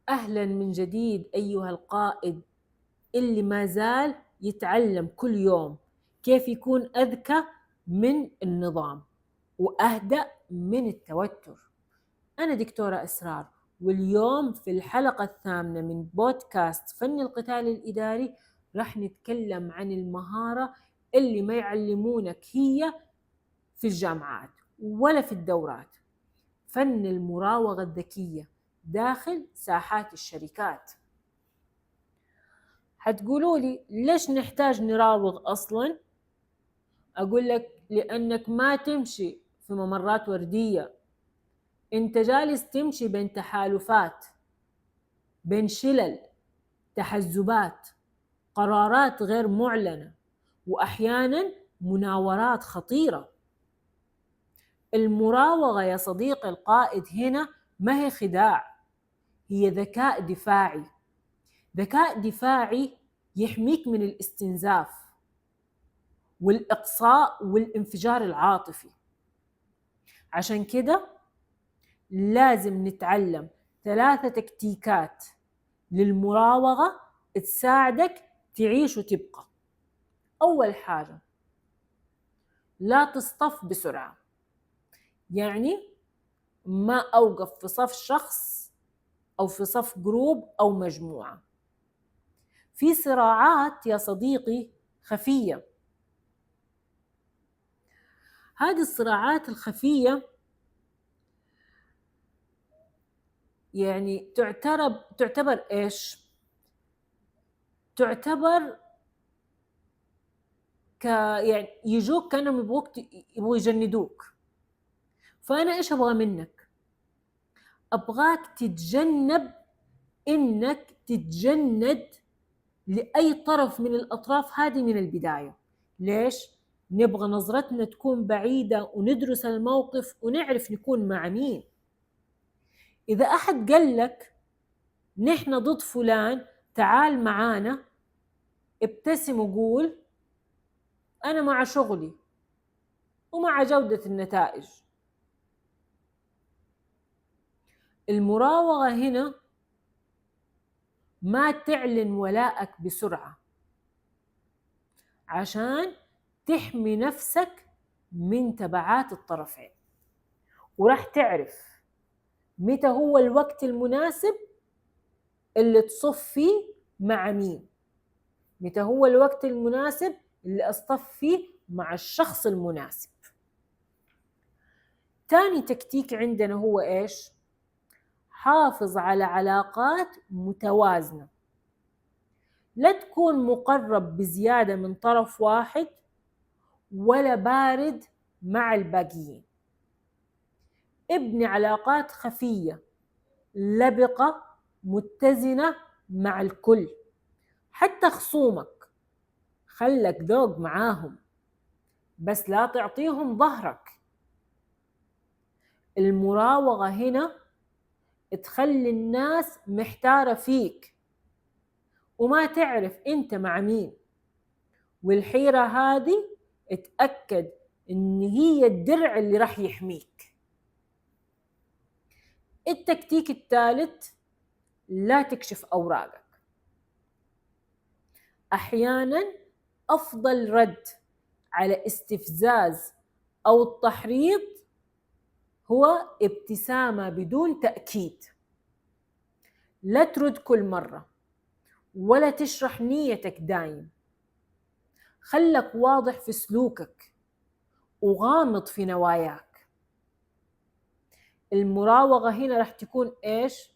أهلا من جديد أيها القائد اللي ما زال يتعلم كل يوم كيف يكون أذكى من النظام وأهدأ من التوتر. أنا دكتورة أسرار، واليوم في الحلقة الثامنة من بودكاست فن القتال الإداري رح نتكلم عن المهارة اللي ما يعلمونك هي في الجامعات ولا في الدورات، فن المراوغة الذكية داخل ساحات الشركات. هتقولوا لي ليش نحتاج نراوغ أصلا؟ أقول لك لأنك ما تمشي في ممرات وردية، أنت جالس تمشي بين تحالفات، بين شلل، تحزبات، قرارات غير معلنة، وأحيانا مناورات خطيرة. المراوغة يا صديقي القائد هنا ما هي خداع، هي ذكاء دفاعي. ذكاء دفاعي يحميك من الاستنزاف والإقصاء والانفجار العاطفي. عشان كده لازم نتعلم 3 تكتيكات للمراوغة تساعدك تعيش وتبقى. أول حاجة، لا تصطف بسرعة، يعني ما أوقف في صف شخص أو في صف جروب أو مجموعة. في صراعات يا صديقي خفية، هذه الصراعات الخفية يعني تعتبر إيش؟ تعتبر يعني يجوك كانوا يبغوا يجندوك. فأنا إيش أبغى منك؟ أبغاك تتجنب إنك تتجند لأي طرف من الأطراف هذه من البداية. ليش؟ نبغى نظرتنا تكون بعيدة وندرس الموقف ونعرف نكون مع مين. إذا أحد قال لك نحن ضد فلان تعال معانا، ابتسم وقول أنا مع شغلي ومع جودة النتائج. المراوغة هنا ما تعلن ولائك بسرعة عشان تحمي نفسك من تبعات الطرفين، وراح تعرف متى هو الوقت المناسب اللي تصف فيه مع مين، متى هو الوقت المناسب اللي أصطف فيه مع الشخص المناسب. تاني تكتيك عندنا هو إيش؟ حافظ على علاقات متوازنة، لا تكون مقرب بزيادة من طرف واحد ولا بارد مع الباقيين. ابني علاقات خفية لبقة متزنة مع الكل، حتى خصومك خلك ذوق معاهم بس لا تعطيهم ظهرك. المراوغة هنا تخلي الناس محتارة فيك وما تعرف انت مع مين، والحيرة هذه اتأكد ان هي الدرع اللي راح يحميك. التكتيك الثالث، لا تكشف أوراقك. أحيانا أفضل رد على استفزاز أو التحريض هو ابتسامة بدون تأكيد. لا ترد كل مرة ولا تشرح نيتك دايم، خلك واضح في سلوكك وغامض في نواياك. المراوغة هنا رح تكون إيش؟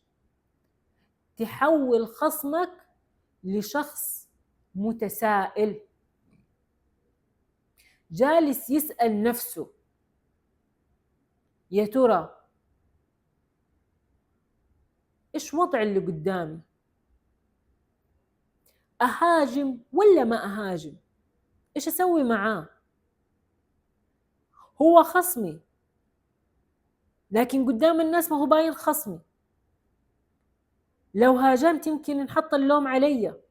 تحول خصمك لشخص متسائل جالس يسأل نفسه يا ترى إيش وضع اللي قدامي؟ أهاجم ولا ما أهاجم؟ إيش أسوي معاه؟ هو خصمي لكن قدام الناس ما هو باين خصمي، لو هاجمت يمكن نحط اللوم علي،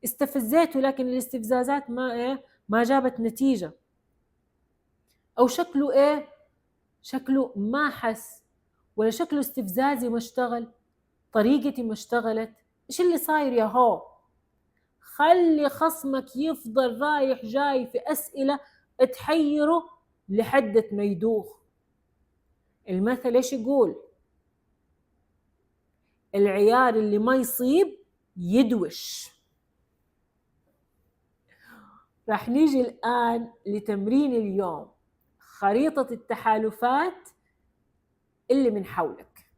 استفزيته لكن الاستفزازات ما جابت نتيجة، أو شكله شكله ما حس، ولا شكله استفزازي ما اشتغل. طريقتي ما اشتغلت، ايش اللي صاير يا هو؟ خلي خصمك يفضل رايح جاي في أسئلة تحيره لحد ما يدوخ. المثل ايش يقول؟ العيار اللي ما يصيب يدوش. راح نيجي الآن لتمرين اليوم، خريطة التحالفات اللي من حولك.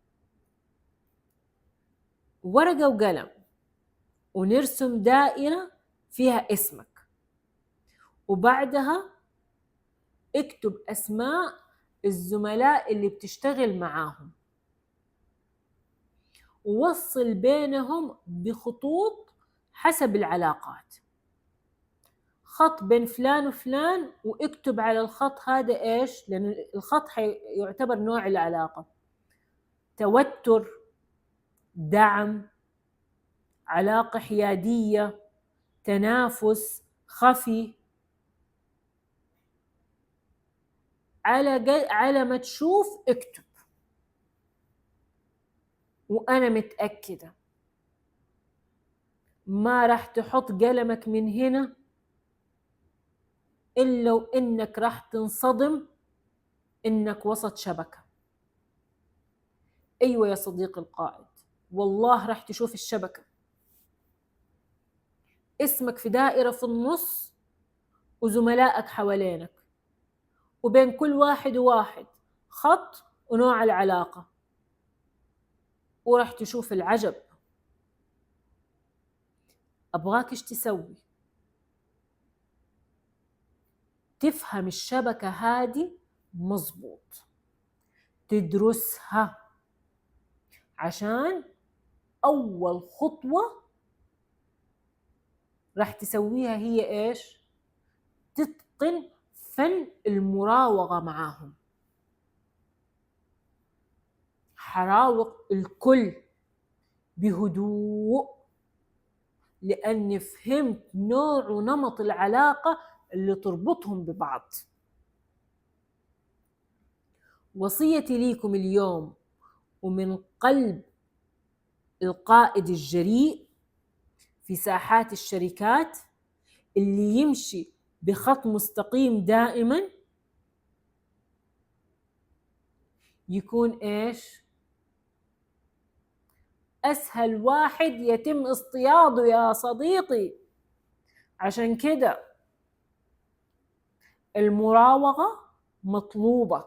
ورقة وقلم، ونرسم دائرة فيها اسمك، وبعدها اكتب أسماء الزملاء اللي بتشتغل معاهم، ووصل بينهم بخطوط حسب العلاقات. خط بين فلان وفلان، واكتب على الخط هذا ايش، لأن الخط يعتبر نوع العلاقة: توتر، دعم، علاقة حيادية، تنافس، خفي. على ما تشوف اكتب. وأنا متأكدة ما راح تحط قلمك من هنا إلا وإنك راح تنصدم إنك وسط شبكة. أيوة يا صديقي القائد، والله راح تشوف الشبكة. اسمك في دائرة في النص، وزملائك حوالينك، وبين كل واحد وواحد خط ونوع العلاقة، وراح تشوف العجب. أبغاك إيش تسوي؟ تفهم الشبكة هذه مظبوط، تدرسها، عشان أول خطوة راح تسويها هي إيش؟ تتقن فن المراوغة معاهم. حراوغ الكل بهدوء، لأني فهمت نوع ونمط العلاقة اللي تربطهم ببعض. وصيتي ليكم اليوم ومن قلب القائد الجريء في ساحات الشركات، اللي يمشي بخط مستقيم دائما، يكون ايش؟ اسهل واحد يتم اصطياده يا صديقي. عشان كده المراوغة مطلوبة.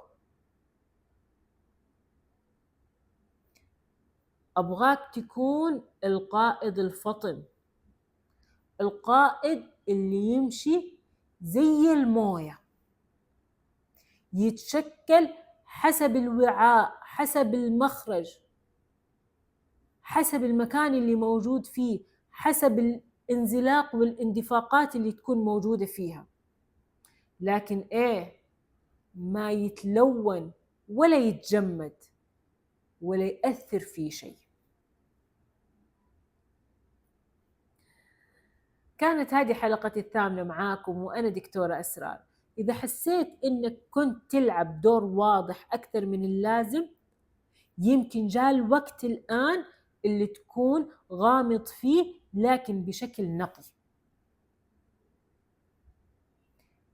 أبغاك تكون القائد الفطن، القائد اللي يمشي زي الموية، يتشكل حسب الوعاء، حسب المخرج، حسب المكان اللي موجود فيه، حسب الانزلاق والاندفاقات اللي تكون موجودة فيها. لكن ما يتلون ولا يتجمد ولا يأثر في شيء. كانت هذه حلقتي الثامنة معاكم، وأنا دكتورة أسرار. إذا حسيت إنك كنت تلعب دور واضح أكثر من اللازم، يمكن جاء الوقت الآن اللي تكون غامض فيه لكن بشكل نقي.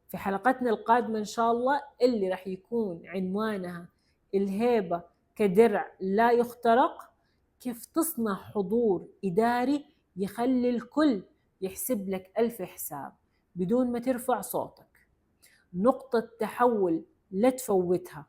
في حلقتنا القادمة إن شاء الله، اللي راح يكون عنوانها الهيبة كدرع لا يخترق، كيف تصنع حضور إداري يخلي الكل يحسب لك 1000 حساب بدون ما ترفع صوتك. نقطة تحول لا تفوتها.